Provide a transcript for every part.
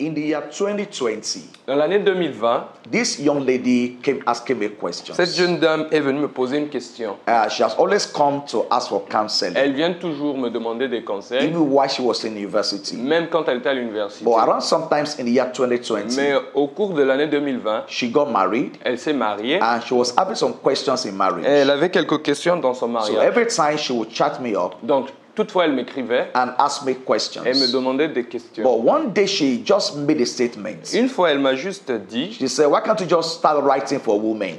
In the year 2020, Dans l'année 2020, this young lady came asking me questions. cette jeune dame est venue me poser une question. She has always come to ask for counseling, Elle vient toujours me demander des conseils, even while she was in university. même quand elle était à l'université. But around sometimes in the year 2020, Mais au cours de l'année 2020, she got married elle s'est mariée and she was having some questions in et marriage. elle avait quelques questions dans son So mariage. every time she would chat me up Donc, toutefois, elle m'écrivait and ask me et me questions. demandait des questions. But one day she just made a statement. Une fois, elle m'a juste dit, She said, why can't you just start writing for women?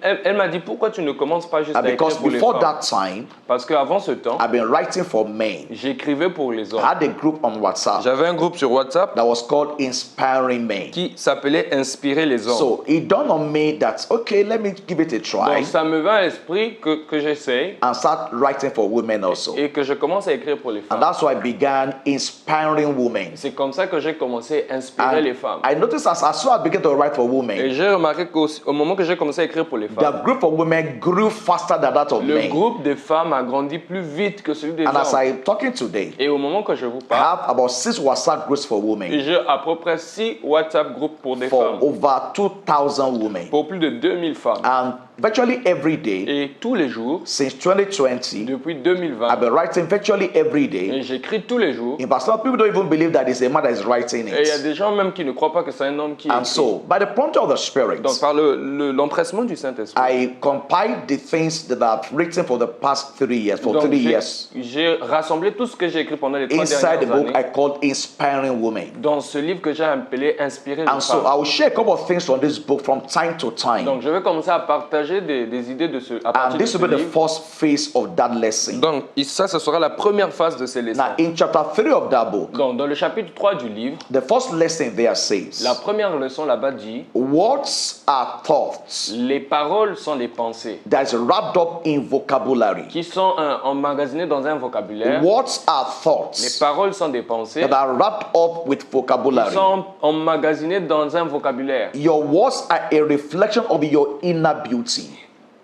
elle m'a dit, pourquoi tu ne commences pas juste And à écrire because pour les before femmes? that time, Parce qu'avant ce temps, I've been writing for men. j'écrivais pour les I hommes. had a group on WhatsApp J'avais un groupe sur WhatsApp that was called Inspiring Men. qui s'appelait Inspirer les hommes. So it dawned on me that, okay, let me give it a try Donc ça me vint à l'esprit que j'essaye and start writing for women also. et que je commence à écrire pour les And femmes. that's why I began inspiring women. C'est comme ça que j'ai commencé à inspirer And les femmes. I noticed as soon as I began to write for Et women, j'ai remarqué qu'au moment que j'ai commencé à écrire pour les femmes, the group of women grew faster than that of le men. groupe des femmes a grandi plus vite que celui des And as hommes. I'm talking today, Et au moment que je vous I parle, have about 6 WhatsApp groups for women j'ai à peu près 6 WhatsApp groupes pour des for femmes, over 2,000 women. pour plus de 2000 femmes. And virtually every day Et tous les jours, since 2020, depuis I've 2020, been writing virtually every day. et j'écris tous les jours. In fact, some people don't even believe that it's a man that is writing Et il y a it. des gens même qui ne croient pas que c'est un homme qui And écrit. so, by the prompting of the Spirit, Donc par l'empressement du Saint-Esprit, I compiled the things that I've written for the past 3 years, for donc 3 years, j'ai rassemblé tout ce que j'ai écrit pendant les 3 inside the dernières book I années called Inspiring Women. dans ce livre que j'ai appelé Inspirer les And so femmes. I will share a couple of things from this book from time to time. Donc je vais commencer à partager des idées à And partir de this ce will be the livre. first phase of that lesson. Donc ça, ce sera la première phase de ces leçons. Now, in chapter 3 of that book, Donc dans le chapitre 3 du livre, the first lesson there says, la première leçon là-bas dit, words are thoughts les paroles sont des pensées that is wrapped up in vocabulary. qui sont emmagasinées dans un vocabulaire. Words are Les thoughts paroles sont des pensées that are wrapped up with qui vocabulary. sont emmagasinées dans un vocabulaire. Your words are a reflection of your inner beauty.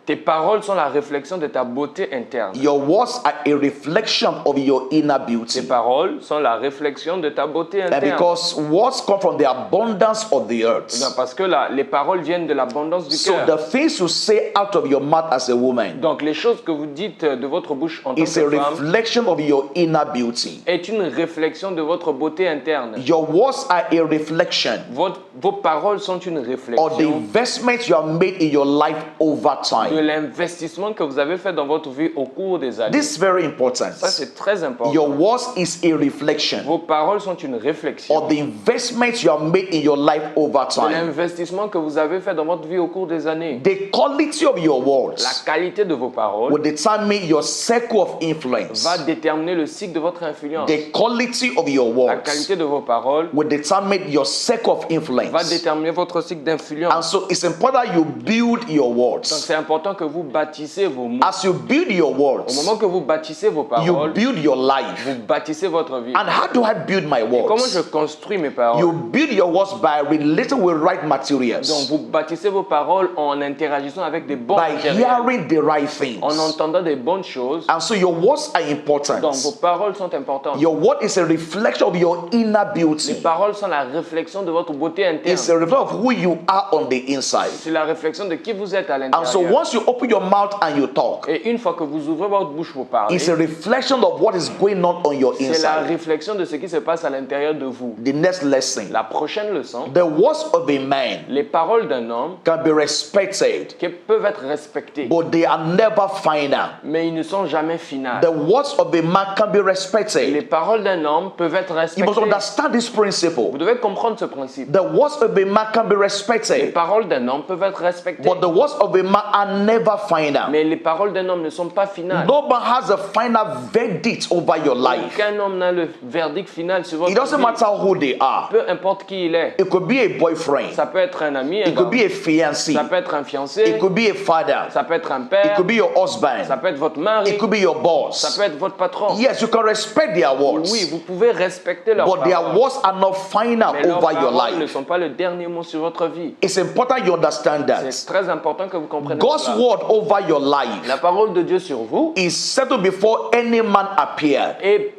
Tes paroles sont la réflexion de ta beauté interne. Your words are a reflection of your inner Tes beauty. paroles sont la réflexion de ta beauté And interne. because words come from the abundance of the earth. Parce que les paroles viennent de l'abondance du So cœur. the things you say out of your mouth as a woman Donc les choses que vous dites de votre bouche en tant is a que femme reflection of your inner beauty. est une réflexion de votre beauté interne. Your words are a reflection Vos paroles sont une of the réflexion investments you have made in your life over de time. l'investissement que vous avez fait dans votre vie au cours des années. This is very important. Ça, c'est très important. Your words is a reflection Vos paroles sont une réflexion of the investments you have made in your life over de time. l'investissement que vous avez fait dans votre vie au cours des années. The quality of your La words qualité de vos paroles will determine your circle of influence. va déterminer le cycle de votre influence. The quality of your La words qualité de vos paroles will determine your circle of va influence. déterminer votre cycle d'influence. And so it's important you build your Donc words. c'est important que vous bâtissez vos mots. As you build your Au words, moment que vous bâtissez vos you paroles, build your life. vous bâtissez votre vie. And how do I build my Comment je words? construis mes paroles? You build your words by relating with right Donc materials, vous bâtissez vos paroles en interagissant avec des bons by matériels, hearing the right en things. entendant des bonnes choses. And so your words are important. Donc vos paroles sont importantes. Your word is a reflection of your inner Les beauty. paroles sont la réflexion de votre beauté It's interne. a reflection of who you are on the inside. C'est la réflexion de qui vous êtes à And so l'intérieur. once you open your mouth and you talk, Et une fois que vous ouvrez votre bouche pour parler, it's a reflection of what is going on your c'est la inside. réflexion de ce qui se passe à l'intérieur de vous. The next lesson. La prochaine leçon, The words of a man les paroles d'un homme can be respected, qui peuvent être respectées, but they are never final. mais ils ne sont jamais finales. The words of a man can be Les respected. paroles d'un homme peuvent être You must respectées. understand this Vous principle. devez comprendre ce principe. The words of a man can be Les respected, paroles d'un homme peuvent être respectées, but the words of a man are never final. mais les paroles d'un homme ne sont pas finales. No man has a final verdict over your life. Aucun homme n'a le verdict final sur votre It doesn't vie. matter who they are. Peu importe qui il est. It could be a boyfriend. Ça peut être un ami, un It could gars. be a fiancé. Ça peut être un fiancé. It could be a father. Ça peut être un It père. could be your Ça husband. peut être votre mari. It could be your Ça boss. peut être votre patron. Yes, you can respect their words, Oui, vous pouvez respecter leurs but their paroles. words are not final Mais leurs over your paroles ne life. sont pas le dernier mot sur votre vie. It's important you understand C'est that. très important que vous compreniez God's cela. word over your life La parole de Dieu sur vous is settled before any man appeared. est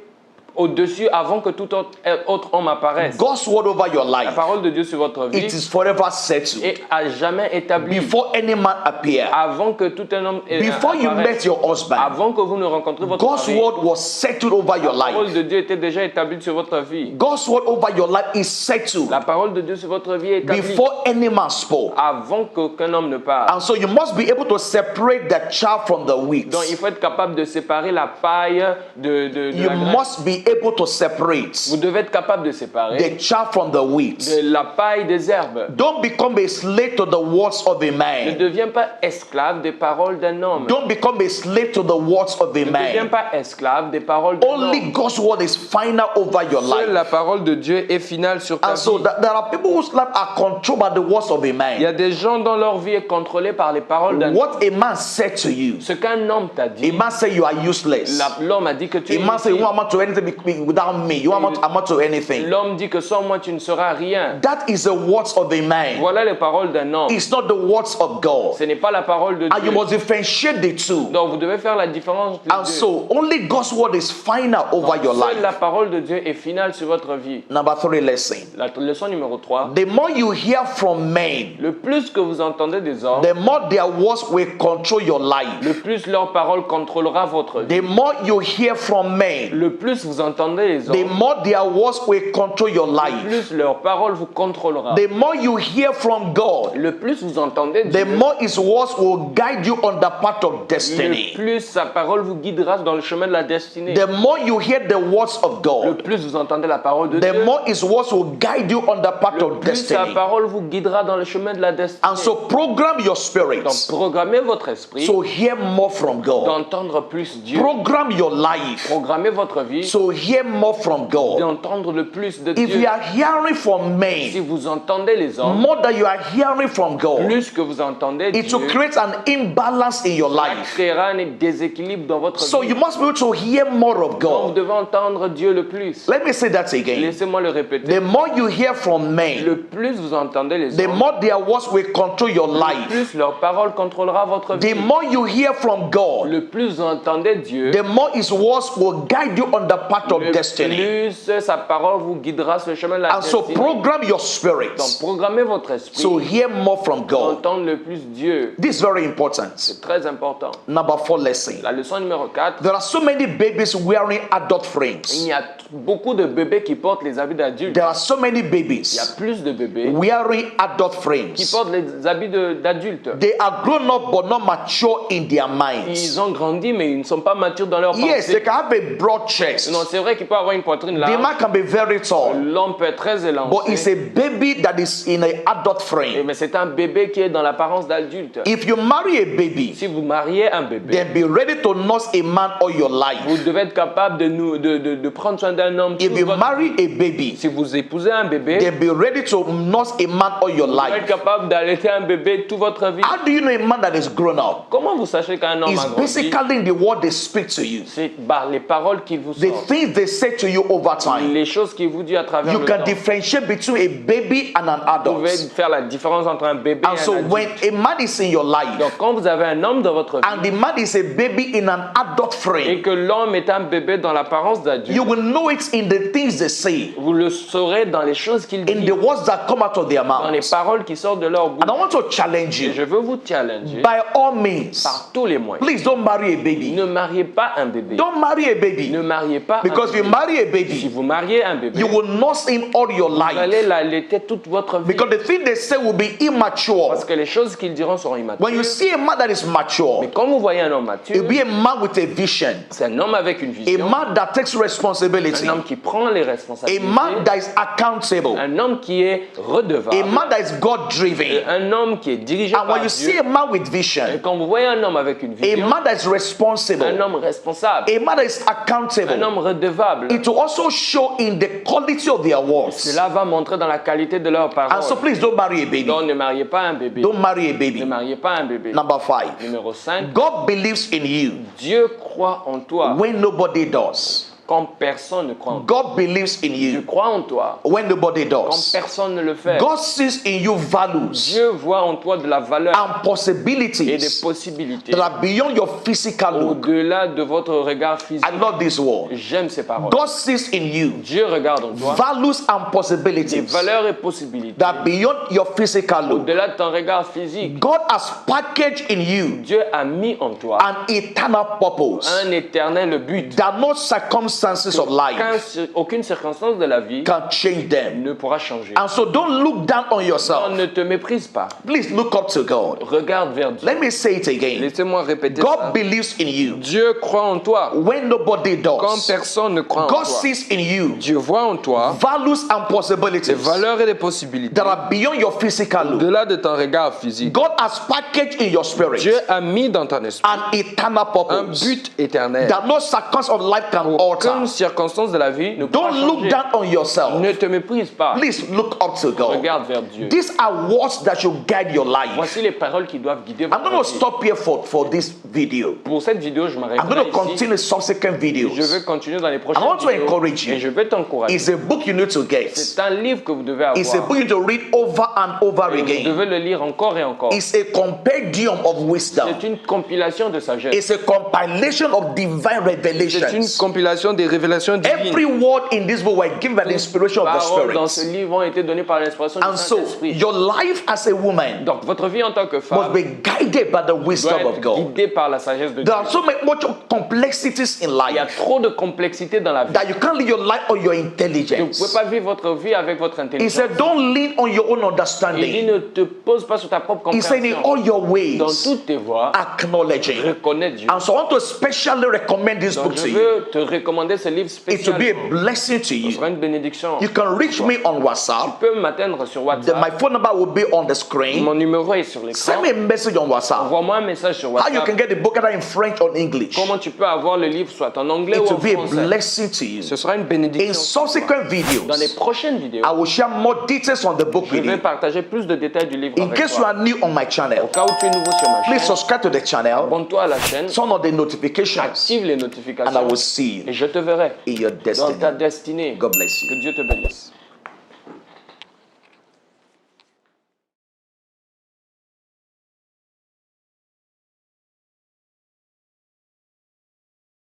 au-dessus avant que tout autre homme apparaisse. God's word over your La life, parole de Dieu sur votre vie it is forever settled. est à jamais établie. Before any man appear, Avant que tout un homme before you met apparaisse, your husband, avant que vous ne rencontrez votre God's mari, word was settled over your la parole life. de Dieu était déjà établie sur votre vie. God's word over your life is settled La parole de Dieu sur votre vie est établie before any man spoke. avant qu'aucun homme ne parle. And so you must be able to separate the chaff from the wheat. Donc il faut être capable de séparer la paille de You la graine. must be able to separate Vous devez être capable de séparer the chaff from the wheat. de la paille des herbes. Don't become a slave to the words of a Ne man. deviens pas esclave des paroles d'un homme. Don't become a slave to the words of a Ne deviens man. pas esclave des paroles d'un Only homme. God's word is final over your Seule life. la parole de Dieu est finale sur ta And so vie. there are people whose life are controlled by the words of a Il y man. a des gens dont leur vie est contrôlée par les paroles d'un homme. What a man said to you. Ce qu'un homme t'a A dit, man said you are useless. l'homme a dit que tu A es man said you inutile. won't amount to anything without me. You won't amount to anything. L'homme dit que sans moi tu ne seras rien. That is the words of a man. Voilà les paroles d'un homme. It's not the words of God. Ce n'est pas la parole de And you Dieu. must differentiate the two. Donc vous devez faire la différence entre les And deux. so only God's word is final over your Seule la life. parole de Dieu est finale sur votre vie. Number 3 lesson. La leçon numéro 3. The more you hear from men, Le plus que vous entendez des hommes, the more their words will control your le life. plus leur parole contrôlera votre vie. The more you hear from men, Le plus vous entendez les the hommes, more their words will control your le life. plus leur parole vous contrôlera. The more you hear from God, Le plus vous entendez Dieu, the more his words will guide you on the path of le destiny. plus sa parole vous guidera dans le chemin de la destinée. The more you hear the words of Le God, plus vous entendez la parole de the Dieu, more his words will guide you on the path le of plus sa destiny. parole vous guidera dans le chemin de la destinée. And so program your Donc spirits programmez votre esprit so hear more from God. d'entendre plus Dieu. Program your life Programmez votre vie so hear more from God. d'entendre le plus de If Dieu. you are hearing from Si men vous entendez les hommes, more than you are hearing from God, plus que vous entendez it will Dieu, create an imbalance in your ça life. créera un déséquilibre dans votre So vie. you must be able to hear more of Donc vous God. devez entendre Dieu le plus. Let me say that again. Laissez-moi le répéter. The more you hear from men, Le plus vous entendez les the hommes, more their words will control your le life. plus leur parole contrôlera votre vie. The more you hear from God, Le plus vous entendez Dieu, the more his words will guide you on the path of le destiny. plus sa parole vous guidera sur le chemin de la And so destinée. program your Donc spirits programmez votre esprit so hear more from pour God. entendre le plus Dieu. This is very important. C'est très important. Number 4 lesson. La leçon numéro 4. There are so many babies wearing adult Il frames. y a beaucoup de bébés qui portent les habits d'adultes. There are so many Il y a babies plus de bébés wearing adult qui frames. portent les habits d'adultes. They are grown up but not mature in their minds. Ils ont grandi, mais ils ne sont pas matures dans leur Yes, they pensée. can have a broad chest. Non, c'est vrai qu'il peut avoir une poitrine The large. man can be very tall, L'homme peut être très but it's élancé. a baby that is in an adult frame. Mais c'est un bébé qui est dans l'apparence d'adulte. If you marry a baby, Si vous mariez un bébé, then be ready to nurse a man all your vous life. devez être capable de prendre soin d'un homme. If toute you votre marry vie. a baby, Si vous épousez un bébé, then be ready to nurse a man all your vous devez être life. capable d'allaiter un bébé toute votre vie. How do you know a man that is grown up? Comment vous sachez qu'un homme It's a grandi? basically in the word they speak to you, C'est par les paroles qu'il vous the sortent. things they say to you over time. Les choses qu'il vous dit à travers You le can temps. differentiate between a baby and an Vous pouvez adult. faire la différence entre un bébé And et so un adulte. when a man is in your life Donc quand vous avez un homme dans votre vie and the man is a baby in an adult et frame, que l'homme est un bébé dans l'apparence you d'adulte, will know it in the things they say, vous le saurez dans les choses qu'ils in disent, the words that come out of their dans les mouths. paroles qui sortent de leur bouche. And I want to challenge Et you je veux vous challenger by all means. par tous les moyens. Please don't marry a baby. Ne mariez pas un bébé. Don't marry a baby. Ne mariez pas Because un if you bébé. marry a Si baby, vous mariez un bébé, you will nurse him all your vous allez life. l'allaiter toute votre vie. Because the thing they say will be immature. Parce que les choses qu'ils diront seront immatures. When you see a man that is mature, Mais quand vous voyez un homme mature, it'll be a man with a vision, c'est un homme avec une a vision, man that takes responsibility, un homme qui prend les a responsabilités, man that is accountable, un homme qui est a redevable, man that is God driven. un homme qui est dirigé And when par you see Dieu. a man with Et vision, quand vous voyez un homme avec une a vision, man that is un responsible, homme responsable, a man that is un accountable, homme redevable, it will also show in the quality of their words. cela va montrer dans la qualité de leurs And so paroles. please don't marry a baby. Donc ne mariez pas un bébé. Don't marry a Ne baby. mariez pas un bébé. Number 5. Numéro 5, God believes in you Dieu croit en toi when nobody does. quand personne ne croit en toi. God believes in Dieu you croit en toi when nobody quand does. personne ne le fait. God sees in you values Dieu voit en toi de la valeur and et des possibilities possibilités that are beyond your physical look. au-delà de votre regard physique. I love this word. J'aime ces paroles. God sees in you Dieu regarde en toi values and des possibilities valeurs et possibilités that are beyond your physical look. au-delà de ton regard physique. God has packaged in you Dieu a mis en toi an eternal purpose un éternel but. that no circumstances of life Aucune circonstance de la vie can change them. ne pourra changer. And so don't look down on Non, yourself. ne te méprise pas. Please look up to God. Regarde vers Dieu. Let me say it again. Laissez-moi répéter God ça. believes in you Dieu croit en toi when nobody quand does. personne ne croit en God toi. sees in you Dieu voit en toi values and des possibilities valeurs et des possibilités that are beyond your physical look. au-delà de ton regard physique. God has packaged in your spirit Dieu a mis dans ton esprit an eternal un purpose but éternel. that no circumstance of life can alter. Aucune circonstance de la vie ne pourra Don't look changer. down on yourself. Ne te méprise pas. Please look up to God. Regarde vers Dieu. These are words that should guide your life. Voici les paroles qui doivent guider I'm votre going to vie. stop here for this video. Pour cette vidéo, je I'm m'arrêterai going to ici. continue subsequent Je videos. vais continuer dans les prochaines I want to vidéos encourage you. et je vais t'encourager. It's a book you need to get. C'est un livre que vous devez It's a avoir. book you need to read over and over Et vous again. devez le lire encore et encore. It's a compendium of wisdom. C'est une compilation de sagesse. It's a compilation of divine C'est une revelations. compilation des révélations Every divines. word in this book were given by the inspiration of the Paroles dans ce Spirit. livre ont été données par l'inspiration du And so, Saint-Esprit. your life as a woman Donc, votre vie en tant que must femme be guided by the doit wisdom of être God. guidée par la sagesse de Dieu. There are so much complexities in Il y a life trop de complexité dans la vie. that you can't live your life on your Vous ne intelligence. pouvez pas vivre votre vie avec votre He intelligence. said, don't lean on your own Il dit understanding. ne te pose pas sur ta propre He said, in compréhension. all your Dans ways, toutes tes voies, acknowledging. reconnais Dieu. And so I want to specially recommend this Donc book je to you. veux te recommander ce livre It will be spécial. a blessing to Ce you. sera une bénédiction. You can reach me on Tu WhatsApp. peux m'atteindre sur My WhatsApp. phone number will be on the screen. Mon numéro est sur Send l'écran. me a message on WhatsApp. Envoie-moi un message sur How you can WhatsApp. get the book either in French or English. Comment tu peux avoir le livre soit en anglais It ou will en be a français. blessing to you. Ce sera une In bénédiction. subsequent Dans les videos, prochaines vidéos, I will share more details on the book je with vais you. partager plus de détails du livre In avec case you toi. are new on my Au channel, cas où tu es nouveau sur ma please chaîne, subscribe to the channel, abonne-toi à la chaîne, turn on the notifications, active les and I notifications will see et you je te verrai in your dans ta destiny. destinée. God bless you. Que Dieu te bénisse.